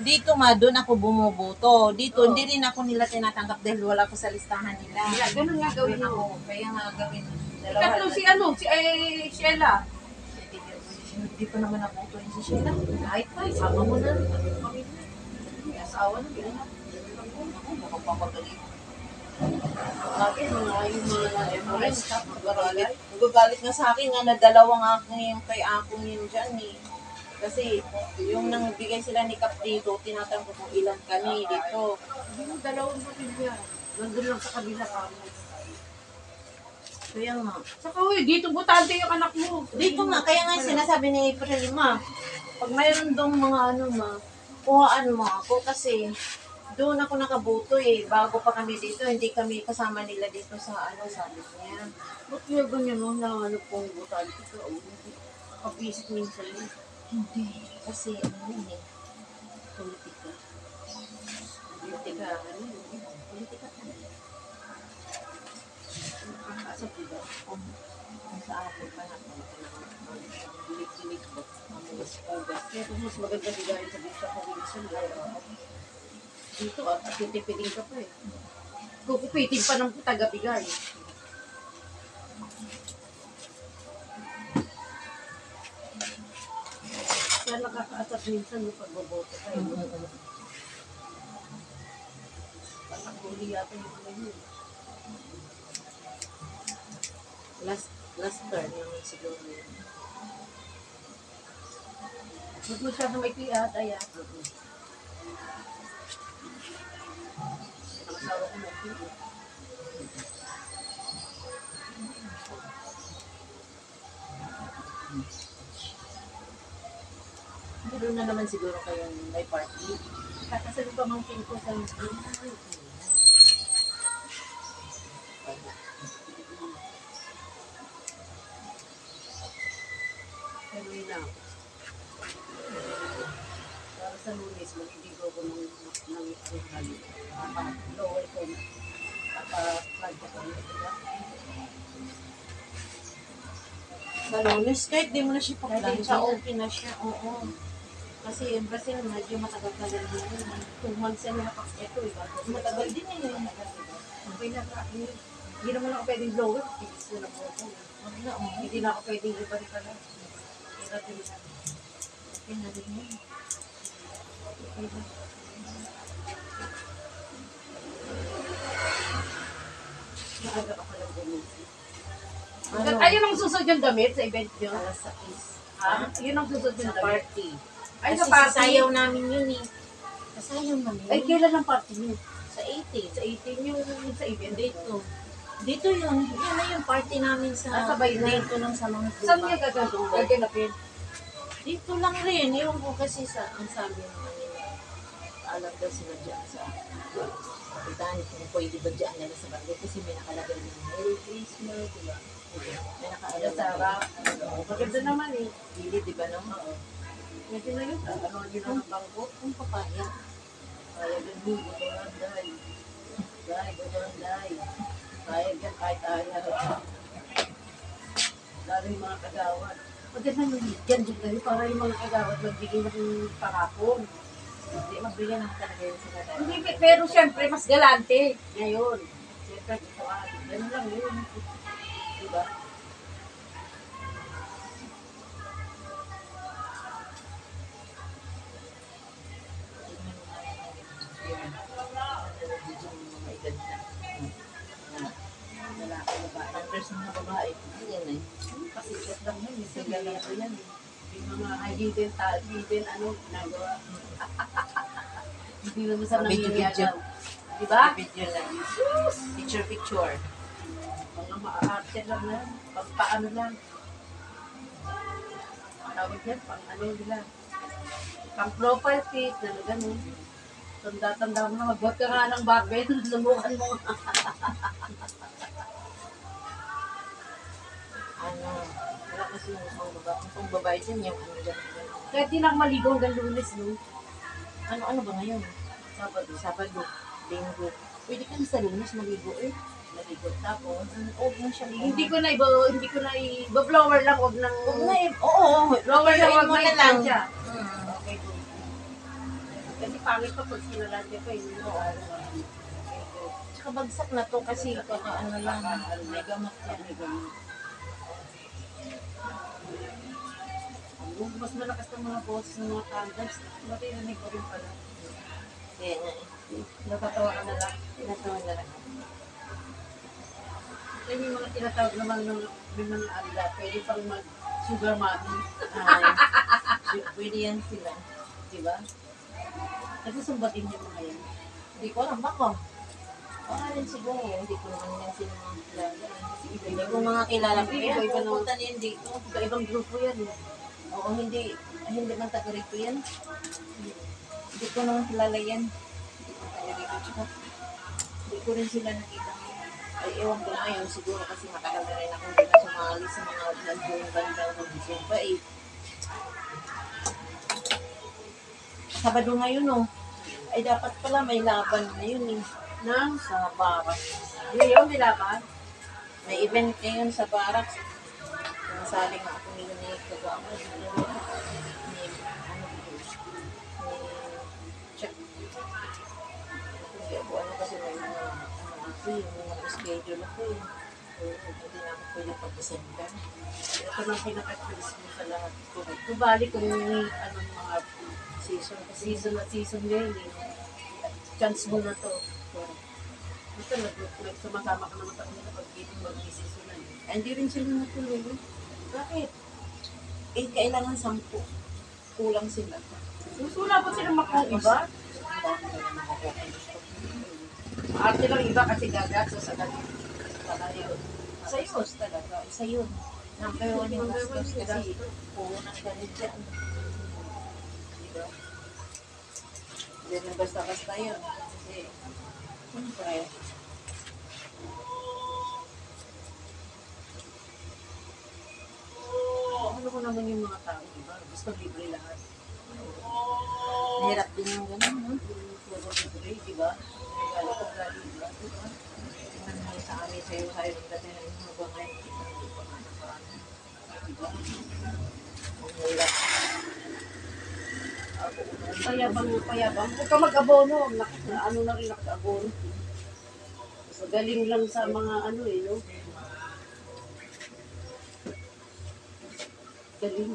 Dito nga, doon ako bumubuto. Dito, hindi rin ako nila tinatanggap dahil wala ko sa listahan nila. Kaya ganun nga gawin Doon mo. ako. Kaya nga gawin. Ikatlo si ano, si Sheila. Hindi ko naman nabuto yung si Sheila. Kahit pa, isama mo na. May asawa na, bilang ako. Ako, makapapagaling. Bakit mga yung mga Stop, magagalit nga sa akin nga na dalawang aking kay akong yun dyan eh. Kasi yung nangbigay sila ni Kap dito, tinatanong ko kung ilan kami dito. Hindi mo dalawang pamilya. Nandun lang sa kabila kami. Kaya nga. Saka uy, dito butante yung anak mo. Dito nga, kaya nga sinasabi ni Prelima, pag mayroon dong mga ano ma, kuhaan mo ako kasi doon ako nakabuto eh. Bago pa kami dito, hindi kami kasama nila dito sa ano, sabi niya. Ba't kaya ganyan no, na ano pong butante ka? Kapisit minsan yun. Hindi, kasi ano yun eh, politika. Politika, ano yun, politika talaga. Nakakasap diba? Kung sa akin pa na, dilig-dilig ko, mamugas-ugas. Kaya kung mas maganda bigayin sa dito sa Wilson, dito at titipidin ka pa eh. Kukupitin pa ng taga-bigay. Kaya nakakaasap minsan yung pagboboto kayo. Patakuli yata yung ano yun. Last turn naman siguro yun. Huwag mo siya na may kiyat, ay ang asawa ko may kiyat. Meron na naman siguro kayong may party. Kakasal pa mang ko sa Muslim. Pero yun na. Para sa Lunes, mag-ibigo ko ng hali. Lower ko na. Papa-flag ko na. Sa Lunes, kahit di mo na siya Kahit pa-plancha, hindi. okay na siya. Oo. Kasi yung Brazil, medyo matagal-tagal din yun. 2 months yan nakakito eh. Matagal din eh. Okay na ka. Hindi naman ako pwedeng lower. Tigis na lang ako. Wag na, oh. Hindi na ako pwedeng ibalik ka lang. Hirap din na. Okay na din yun. Okay na. Maaga ka palang gumising. Ano? Ayun ang susunod yung damit sa event nyo. Alas 6. Ah, yun ang susunod yung Sa damit. party. Ay, Kasi sa party. sasayaw namin yun eh. Sasayaw namin. Ay, kailan ang party nyo? Sa 18. Sa 18 yung sa event. Dito. Dito yun. Yun na yung party namin sa sabay na. dito lang sa mga Saan niya gaganapin? Dito lang rin. Ewan ko kasi sa ang sabi naman nila. Alam daw sila dyan sa kapitan kung pwede ba dyan nila sa barangay kasi may nakalagay ng Merry Christmas, diba? May nakalagay Sa Sarah. Maganda naman eh. Pili, diba no? Medyo na yun. Ano yun ang bangko? Kung papaya. Kaya ganun, guturan dahil. Dahil, guturan dahil. Kaya dyan kahit ayaw. Lalo yung mga kagawad. Maganda yung dyan kayo para yung mga kagawad magbigay ng parapon. Hindi, magbigyan ng talaga yun sila dahil. Hindi, pero syempre mas galante ngayon. Syempre, ito ganun lang yun. Diba? Ng babae. Ayan eh. Kasi just lang yun. Sige lang yan. Yung mga hidden ano, ginagawa. Hindi naman sa Video-video. nangyayagaw. Diba? Video lang. Picture. Mga maaarte lang na. Pagpaano lang. Tawag yan, pang ano nila. Pang profile pic, na gano'n. Tanda-tanda mo na, magbuhat ka nga ng barbell, lumukan mo. Ano, wala kasi yung pang babae dyan, yung ano dyan. Kahit di lang maligaw hanggang Lunes, no? Ano ba ngayon? Sabado, Linggo. Pwede ka na sa Lunes maligo eh. Maligo. Tapos, Huwag mo siya hindi ko na i-blower lang, huwag nang... Huwag na eh. Oo, blower lang, blower huwag mo na na lang. siya. Hmm. Okay. Kasi pangit pa pag sinaladya pa yun. Tsaka bagsak na to kasi ano lang, may gamot yan. Mas malakas ng mga boses ng mga tandas. Matirinig ko rin pala. Kaya nga Natatawa ka na lang. tinatawa na lang. Kaya may mga tinatawag naman ng may mga anda. Pwede pang mag-sugar mommy. Pwede yan sila. Diba? Kasi sumbatin yung mga yan. Hindi ko alam baka. Baka rin siguro. Hindi ko naman yan sila mga kilala. Kasi hindi ko mga kilala. Kaya Iba-iba naman. pupunta niyan dito. Iba-ibang grupo yan. Oo, hindi man taga rito yan. Hindi ko naman kilala yan. Hindi ko taga rito. Tsaka, hindi ko rin sila nakita ngayon. Ay, ewan ko ngayon. Siguro kasi matagal na rin ako hindi na sumali sa mga nagbuong banda ng Zumba eh. Sabado ngayon oh. Ay, dapat pala may laban ngayon eh. Nang Sa barak. ngayon, nilaban. May event ngayon sa barak. Nasali nga ako ni Kagama. Ni check. Hindi ako ano kasi may mga ako yung mga schedule ako eh. Hindi na ako pwede pag-December. Ito lang pinaka-Christmas sa lahat. Kubali kung may mga season at season ngayon eh. Chance mo na to. Basta nagsumasama ka naman sa kanila pag mag-seasonan. Ay, hindi rin sila natuloy. Bakit? Eh, kailangan 10. Kulang sila. Susula po sila makong iba. Ang dami na naman ako ang gusto. Arte lang iba kasi gagatso sa ganun. Sa yun talaga. Isa yun. Number 1 yung gastos kasi puro ng ganit dyan. Diba? Hindi na basta-basta yun. Kasi, siyempre, Ano ko naman yung mga tao, diba? Gusto libre lahat. mahirap din yung ganun, no? Puro libre, diba? Regalo ko galing, diba? Tingnan mo sa amin, sa'yo ng dati na yung mga bangay. Hindi pa nga nakaraan. Diba? Ang hirap. Payabang. Huwag ka mag-abono. Ano na rin naka-abono. So, galing lang sa mga no? Galing.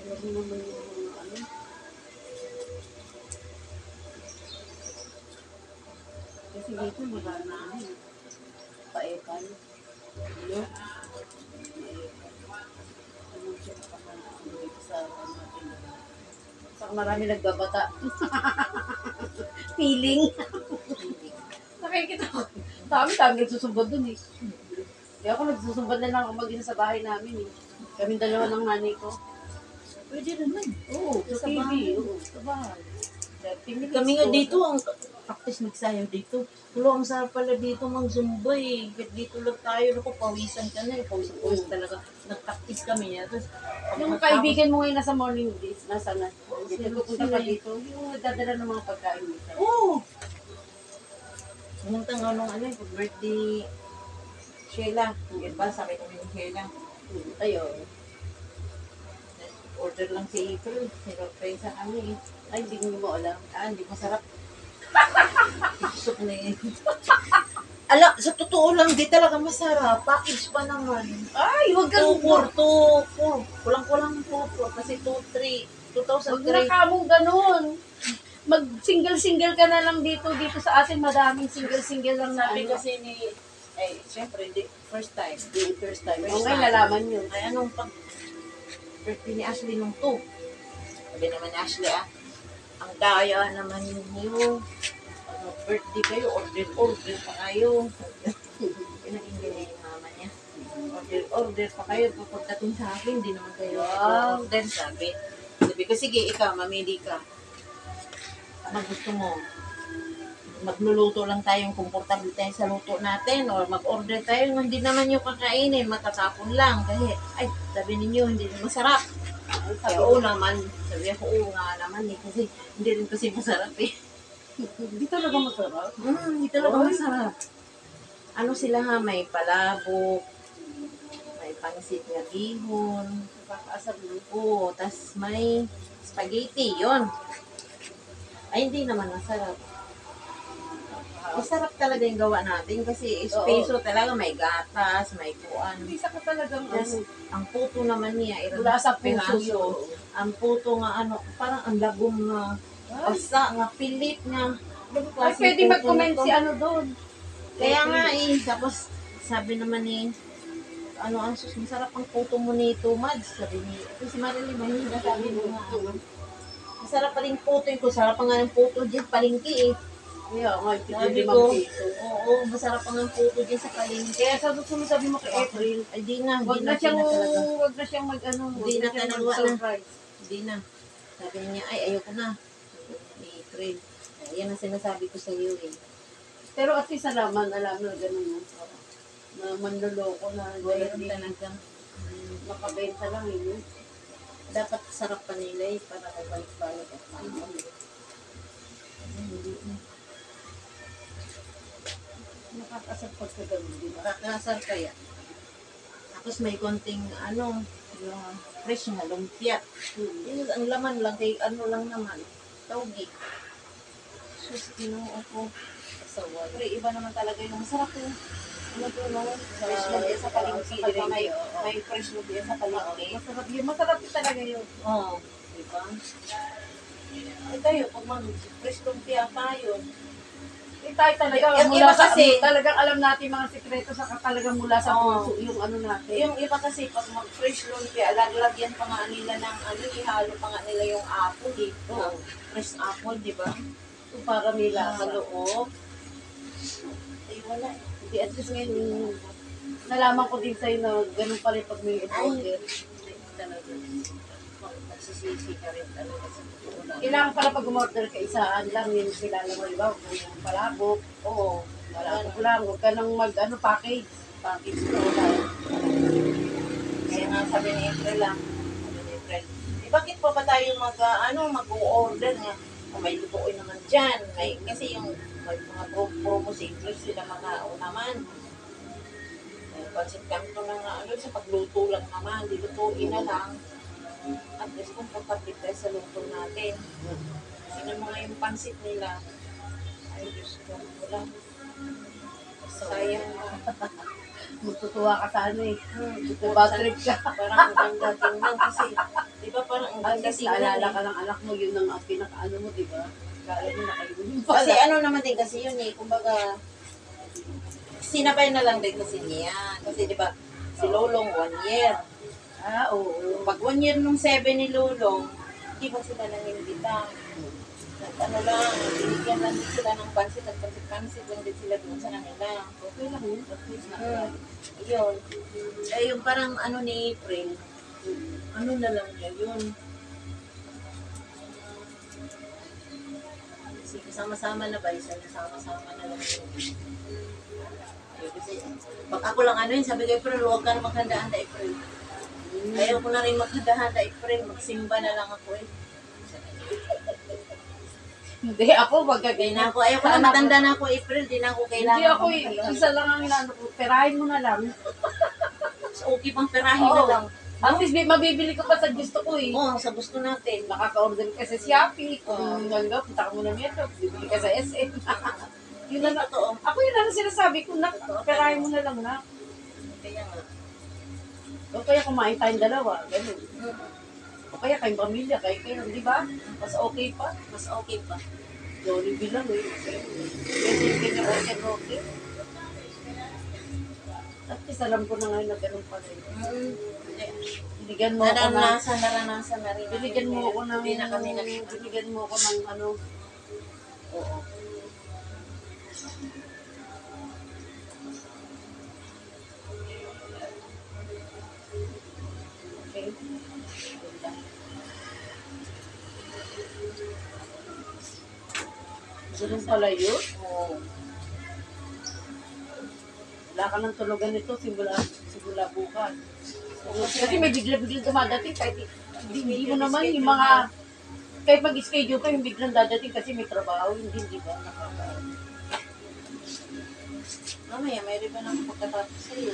Alam mo naman yung mga Kasi dito wala na paepan. Ano? Ano siya dito sa natin. Saka marami nagbabata. Feeling. Nakikita ko. Dami nagsusumbad dun eh. Kaya ako nagsusumbad na lang ako mag-ina sa bahay namin eh. Kami dalawa ng nanay ko. Pwede naman. Oo, sa Sa TV. bahay. Oo, sa bahay. Kami nga dito, ang practice magsayaw dito. Tulo, ang sarap pala dito mag-zumba eh. Dito lang tayo, naku, pawisan ka na eh. Pawis talaga. Nag-practice kami niya. Tapos, Yung kaibigan mo ngayon nasa morning days, nasa na? Dito pupunta pa dito. Yung nagdadala ng mga pagkain dito. Oo! Pumunta nga nung birthday Sheila. Diba, sabi ko yung Sheila. Ayun. Order lang si April. Sinurpresa kami eh. Ay, hindi mo alam. Hindi masarap. Isok na yun. Ala, sa totoo lang, di talaga masarap. Package pa naman. Ay, huwag kang 2-4. Kulang-kulang 2-4. Kasi 2-3. Huwag na 2003. kamong ganun. Mag-single-single ka na lang dito. Dito sa atin, madaming single-single lang na. Sabi kasi ni, siyempre, first time. First time. First O ngayon, time. nalaman yun. Ay, anong birthday ni Ashley nung 2? Sabi naman ni Ashley, ang daya naman niyo. Birthday kayo, order pa kayo. Pinag-ingilay yung mama niya. Order pa kayo. Pagdating sa akin, hindi naman kayo order, sabi. Sabi ko, sige, ikaw, mamili ka. Ano gusto mo? Magluluto lang tayong komportable tayo sa luto natin or mag-order tayo, hindi naman yung kakainin, matatapon lang. Kasi, sabi ninyo, hindi masarap. Sabi, oo naman. Sabi ako, oo nga naman eh. Kasi, hindi rin kasi masarap eh. Hindi talaga masarap. Hindi talaga Oy. masarap. Ano sila ha, may palabok, may pansit na bihon, Nakakaasar mo. oo, tas may spaghetti, yon. Ay, hindi naman masarap. Masarap talaga yung gawa natin kasi espeso talaga, may gatas, may kuan. Hindi sa ka talagang Yes. ano. Ang puto naman niya, Mula sa puso piraso. yun. Ang puto nga ano, parang ang lagom nga, basa nga, pilit nga. Ay, pwede mag-comment si ano doon. Kaya nga tapos sabi naman ano ang sus, masarap ang puto mo ni Mads. Sabi ni, ito si Marilyn, mahina sabi mo nga. Masarap pa rin puto ko, sarap pa nga ng puto dyan, palengke eh. Kaya nga, Sabi 5 ko, piso. oo, masarap pa nga ang puto dyan sa palengke. Kaya sabi mo kay April, Ay, di na, wag di na na siyang, talaga. wag na siyang mag-ano, Hindi na siyang talaga, mag-surprise. Hindi na. Sabi niya, ay, ayoko na. Ni April. Yan ang sinasabi ko sa iyo eh. Pero at least alam na gano'n mo. Na manloloko na Mayroon hindi talaga. makabenta lang yun. Dapat sarap pa nila eh, para kabalik-balik at hindi na. Nakakasar pag ka gano'n, di ba? Nakakasar kaya. Tapos may konting ano, yung fresh na lumpia. Yun, ang laman lang, kay ano lang naman, tawgi. Sus, ginoo ko. Pero iba naman talaga yung masarap yung ano to, no? Fresh lumpia sa palengke. Di ba may fresh lumpia sa palengke? Masarap yun. Masarap yun talaga yun. Oo. Di ba? Eh tayo, pag mag-fresh lumpia tayo, Eh tayo talaga, Yung iba mula sa kasi- talagang alam natin mga sikreto sa talagang mula sa Oo. puso yung ano natin. yung iba kasi pag mag-fresh lumpia, lagyan pa nga nila ng ano, ihalo pa nga nila yung apple dito. Oo. Fresh apple, di ba? Yung para may Sa lasa. loob. Ay, wala. Hindi, at least ngayon, nalaman ko din sa'yo na ganun pa rin pag may order. Talaga. Magsisisi ka rin talaga sa totoo lang. Kailangan pala pag umorder ka isaan lang, yun sila lang mo, di ba? Kung yung palabok, Oo. palabok lang, huwag ka nang package. Package ko lang. Kaya nga sabi ni April lang. Sabi ni April, bakit pa ba tayo mag-order nga? May lutuin naman dyan. Kasi yung may mga promo singles sila mga naman. Pansit kanto na nga, sa pagluto lang naman, dilutuin na lang. At least comfortable tayo sa luto natin. Kasi mga yung pansit nila, ay Diyos ko, wala. Sayang mo. Magtutuwa ka sa ano eh. Diba, Bad trip ka. parang ang ganda tingnan kasi, di ba parang ang At ganda least tingnan naalala eh. ka ng anak mo, yun ang pinaka-ano mo, di ba? Kala mo nakalimutin pa. Kasi ano naman din kasi yun eh, kumbaga, sinabay na lang din kasi niya. Kasi di ba, si Lolong 1 year. Oo. Pag 1 year nung 7 ni Lolong, di ba sila nang imbita? Ano lang, binigyan lang din sila ng pansit at pansit lang din sila doon sa kanila. Okay lang yun. At least Yun. Eh, yung parang ano ni April, ano na lang niya yun. Kasi kasama-sama na ba, sama-sama na lang yun. Eh, kasi, pag ako lang ano yun, sabi ko, April, huwag ka na maghandaan na April. Ayaw ko na rin maghandaan na April, magsimba na lang ako eh. Hindi, ako Di na magkaganyan. ako, ayaw ko na matanda na ako April, di na ako kailangan. Hindi ako eh. Isa lang ang inaano ko. Perahin mo na lang. So, okay pang perahin na Oo. lang. At least mabibili ko pa sa gusto ko eh. Oo, sa gusto natin. Makaka-order ka sa Shopee. Oo. Kung hanggang punta ka muna nito. Bibili ka sa SM. Yun na totoo. Ako yun ang sinasabi ko na perahin mo na lang na. Kaya nga. O kaya kumain tayong dalawa. Ganun. O kaya kayong pamilya. Kayo, di ba? Mas okay pa. Mas okay pa. Jollibee lang eh. Pwede yung kanya okay. At least alam ko na ngayon na ganun pa rin. Binigyan mo ako ng Naranasan na rin. binigyan mo ako ng Hindi na kami nag- binigyan mo ako ng ano. Oo. Okay. Ganun pala yun. Oo. Wala ka ng tulugan nito simula bukas. Kasi may bigla-bigla dumadating kahit hindi mo naman yung mga kahit mag-schedule ka, yung biglang dadating kasi may trabaho, hindi, di ba? Mamaya, may riba ng pagkatapos sa'yo.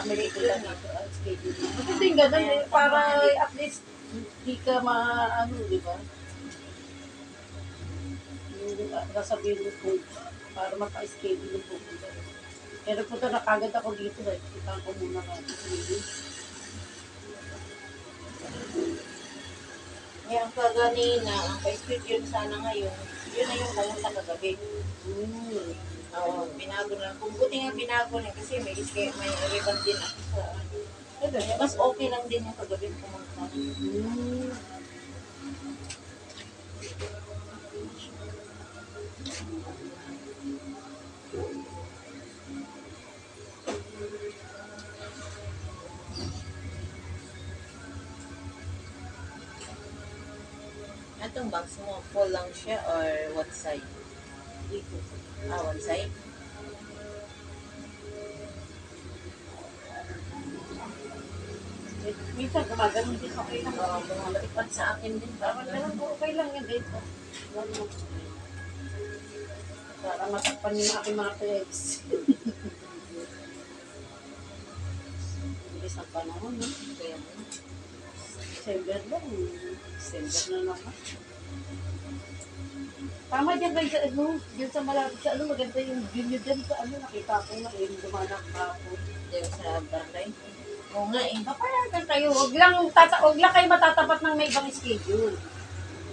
May regular na schedule. Kasi yung ganun eh, para at least hindi ka di ba? Yung nasabihin mo kung para maka-schedule yung pupunta. Pero punta na kagad ako dito, kita ko muna ka. Kaya ang kaganina, ang pa-schedule sana ngayon, yun na yung pumunta kagabi. Oo, binago na. Kung buti nga binago na kasi may riban din ako sa kaya mas okay lang din yung kagabi pumunta. Atong box mo, full lang siya or what side? Dito. One side? Minsan gumagano din okay lang. Oo, bumalipad sa akin din. Okay lang yan dito. Para matakpan yung aking mga legs. Bilis ang panahon, no? Kaya December lang. December na naman. Tama dyan kayo sa dyan sa malapit sa maganda yung view nyo dyan sa nakita ko na yung dumanak pa ako. dyan sa barangay. Oo nga eh. Papayagan kayo. Huwag lang kayo matatapat ng may ibang schedule.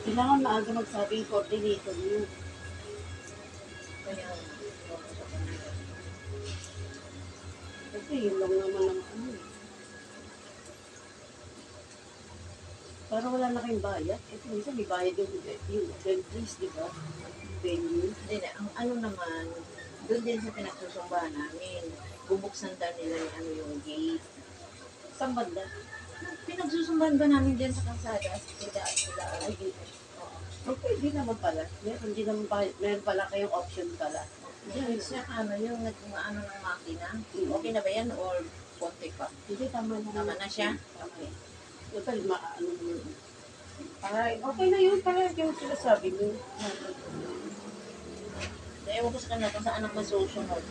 Kailangan maaga magsabi yung coordinator nyo. Kaya, Kasi yun lang naman ang Para wala na kayong bayad. Kasi minsan may bayad yung dentist, di ba? Venue. hindi na, ang ano naman, doon din sa pinagsusumbahan namin, bubuksan daw nila yung gate. Saan banda? Pinagsusumbahan ba namin dyan sa kalsada? Sila. Ay, dito. Okay, di naman pala. Meron pala kayong option pala. Diyan, siya yung nag-ano ng makina. Okay na ba yan or konti pa? Hindi, tama na. Tama na siya? Okay. Total, okay na yun. Para yung sinasabi mo. Ewan ko sa kanila kung saan ang masusunod.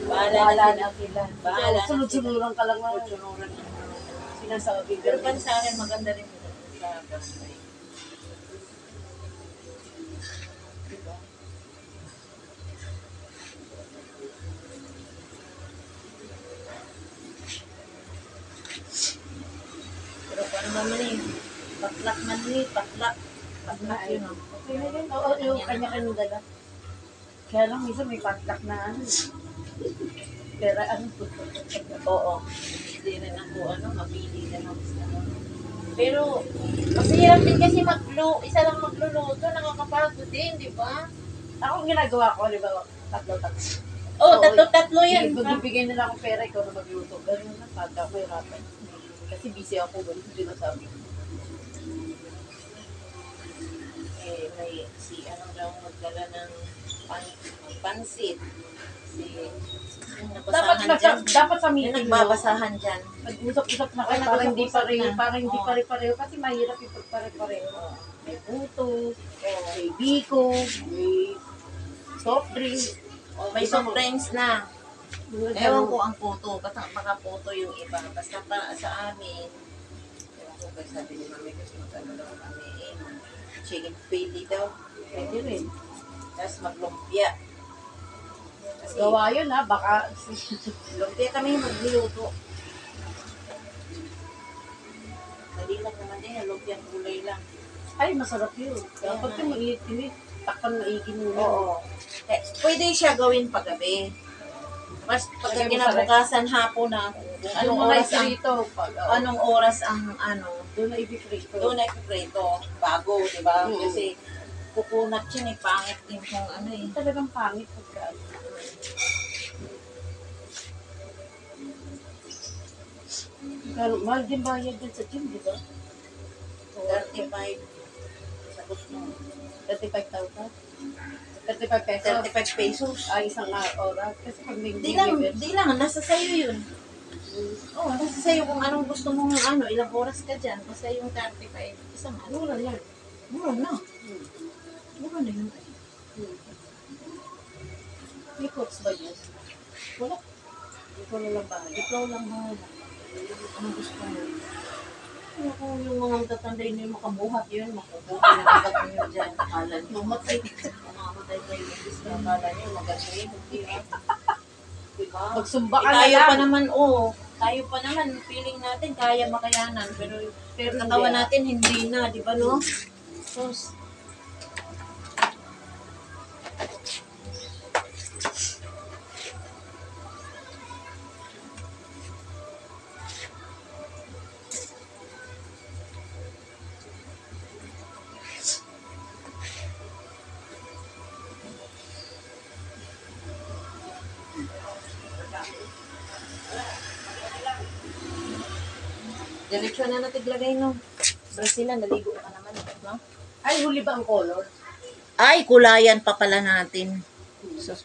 Bahala na sila. Bahala na Sunod-sunuran ka lang na. Sunuran. Sinasabi. Pero sa akin, maganda rin sa barangay. Diba? Pero paano naman patlak man patlak. Patlak yun o. Okay na yun. Oo, yung kanya-kanyang dala. Kaya lang, minsan may patlak na Pero Oo. Hindi rin ako, mapili na ako sa Pero, masihirap din kasi isa lang magluluto, nakakapagod din, di ba? ako ang ginagawa ko, di ba, tatlo-tatlo. Oo, tatlo-tatlo yan. Magbibigay nila akong pera, ikaw na magluto. Ganun na, pagka may rapan. Kasi busy ako, ganun yung sinasabi ko. May daw magdala ng pansit. Yung nabasahan dyan. Dapat sa Yung meeting, nagbabasahan dyan. Mag-usap-usap na kayo, Ay, para hindi nag-usap-usap pareho, na. para hindi Oo. pare-pareho. Kasi mahirap yung pagpare-pareho. May puto, Oo. may biko, may soft drink. May soft drinks na. Ewan ko ang photo. Baka photo yung iba. Basta para sa amin. Ewan ko kaya sabi ni mami kasi magkano daw kami. Chicken pili daw. Pwede rin. Tapos maglumpia. Kasi Gawa yun ha, baka lumpia kami magluluto. Dali lang naman din. Lumpia ang kulay lang. ay masarap yun. Dapat yung mainit-init, takpan maigin mo. Oo. Pwede siya gawin pagabi. Mas pagka kinabukasan hapon na kung anong oras ang Doon na ipiprito. doon na ipiprito bago, di ba? Mm. Kasi kukunat yun pangit din kung Talagang pangit pagka. Mahal din bayad din sa gym, di ba? 35 sa gusto mo. 35,000? 35 pesos? 35 pesos. Ay, isang oras. Kasi pag may Di lang, nasa sayo yun. Oo, kasi sa'yo kung anong gusto mong ilang oras ka dyan. Kasi yung 35, isang Mura yan. Mura na. Hmm. Mura na yun. Hmm. May coach ba yan? Wala. Ikaw na lang bahala. Ikaw lang bahala. Anong gusto mo? Kung yung mga matatanda yun yung makabuhat yun, makubuhay na agad nyo dyan. Akala nyo, Mamatay. mamamatay kayo. Gusto akala nyo, magagaling. Hindi Diba? Magsumba ka na tayo lang. pa naman, tayo pa naman, feeling natin kaya makayanan, pero katawan natin hindi na, di ba no? Sus. Diretso na natiglagay no. Brasilan, naligo ka naman. No? Ay, huli ba ang color? Ay, kulayan pa pala natin. Sus,